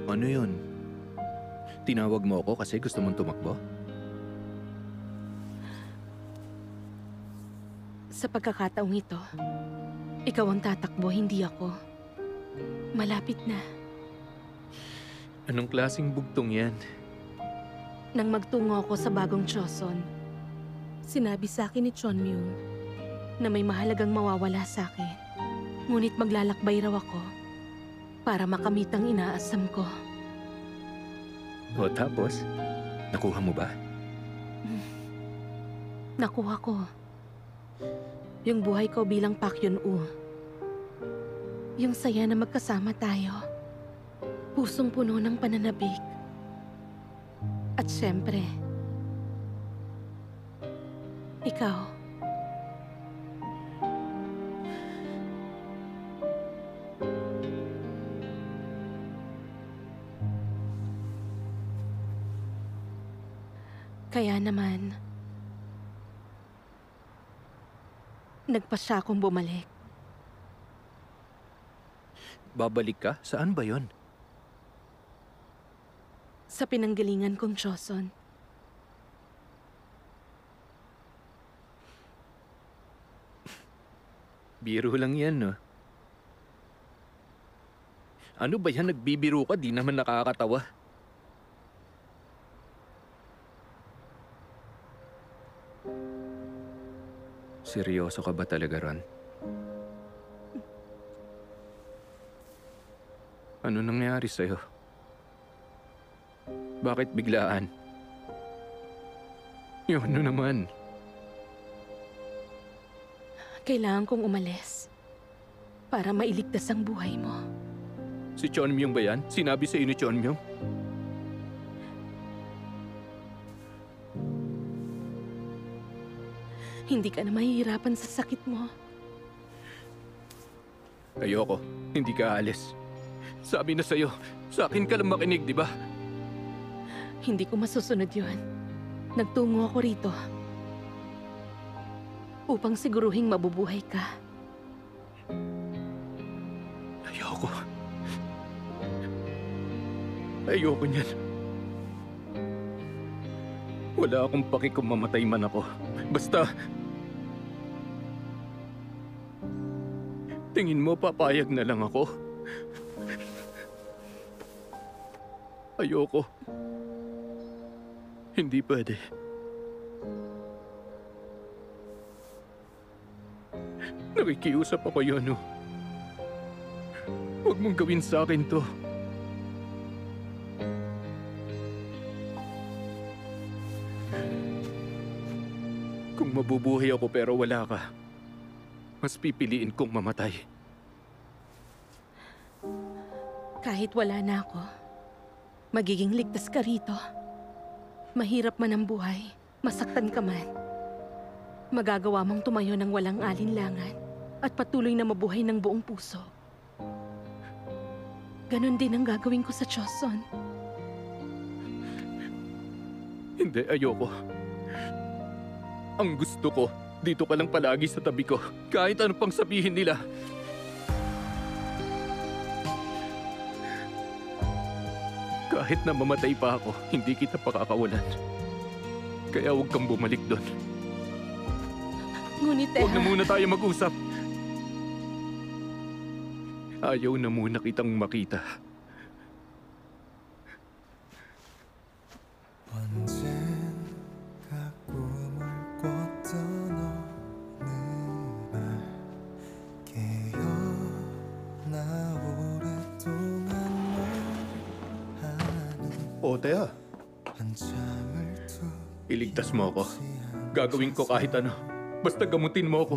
Ano yun? Tinawag mo ako kasi gusto mong tumakbo? Sa pagkakataong ito, ikaw ang tatakbo, hindi ako. Malapit na. Anong klaseng bugtong yan? Nang magtungo ako sa bagong Choson, sinabi sa akin ni Chonmyung na may mahalagang mawawala sa akin. Ngunit maglalakbay raw ako para makamit ang inaasam ko. O tapos, nakuha mo ba? Nakuha ko. Yung buhay ko bilang Pak Yun-woo. Yung saya na magkasama tayo. Pusong puno ng pananabik. At syempre, ikaw. Kaya naman, nagpasya akong bumalik. Babalik ka? Saan ba yon? Sa pinanggalingan kong Choson. Biro lang yan, no? Ano ba yan? Nagbibiro ka? Di naman nakakatawa. Seryoso ka ba talaga, Ron? Ano nangyari sa'yo? Bakit biglaan? Yung ano naman? Kailangan kong umalis para mailigtas ang buhay mo. Si Chonmyung ba yan? Sinabi sa'yo ni Chonmyung? Hindi ka na mahihirapan sa sakit mo. Ayoko. Hindi ka alis. Sabi na sa'yo, sa akin ka lang makinig, di ba? Hindi ko masusunod yun. Nagtungo ako rito upang siguruhing mabubuhay ka. Ayoko. Ayoko niyan. Wala akong paki kung mamatay man ako. Basta... tingin mo papayag na lang ako? Ayoko. Hindi pwede. Nakikiusap ako, Yonu. Huwag mong gawin sa akin to. Kung mabubuhay ako pero wala ka, mas pipiliin kong mamatay. Kahit wala na ako, magiging ligtas ka rito. Mahirap man ang buhay, masaktan ka man. Magagawa mong tumayo ng walang alinlangan at patuloy na mabuhay ng buong puso. Ganon din ang gagawin ko sa Choson. Hindi, ayoko. Ang gusto ko, dito ka lang palagi sa tabi ko. Kahit ano pang sabihin nila. Kahit na mamatay pa ako, hindi kita pakakawalan. Kaya huwag kang bumalik doon. Ngunit Huwag na Teha, muna tayo mag-usap. Ayaw na muna kitang makita. 언젠가 꿈을 꿨던 어느 날 깨어나 오랫동안 뭘 하는 O, Teha, 한참을 두고 iligtas mo ako. Gagawin ko kahit ano. Basta gamutin mo ako.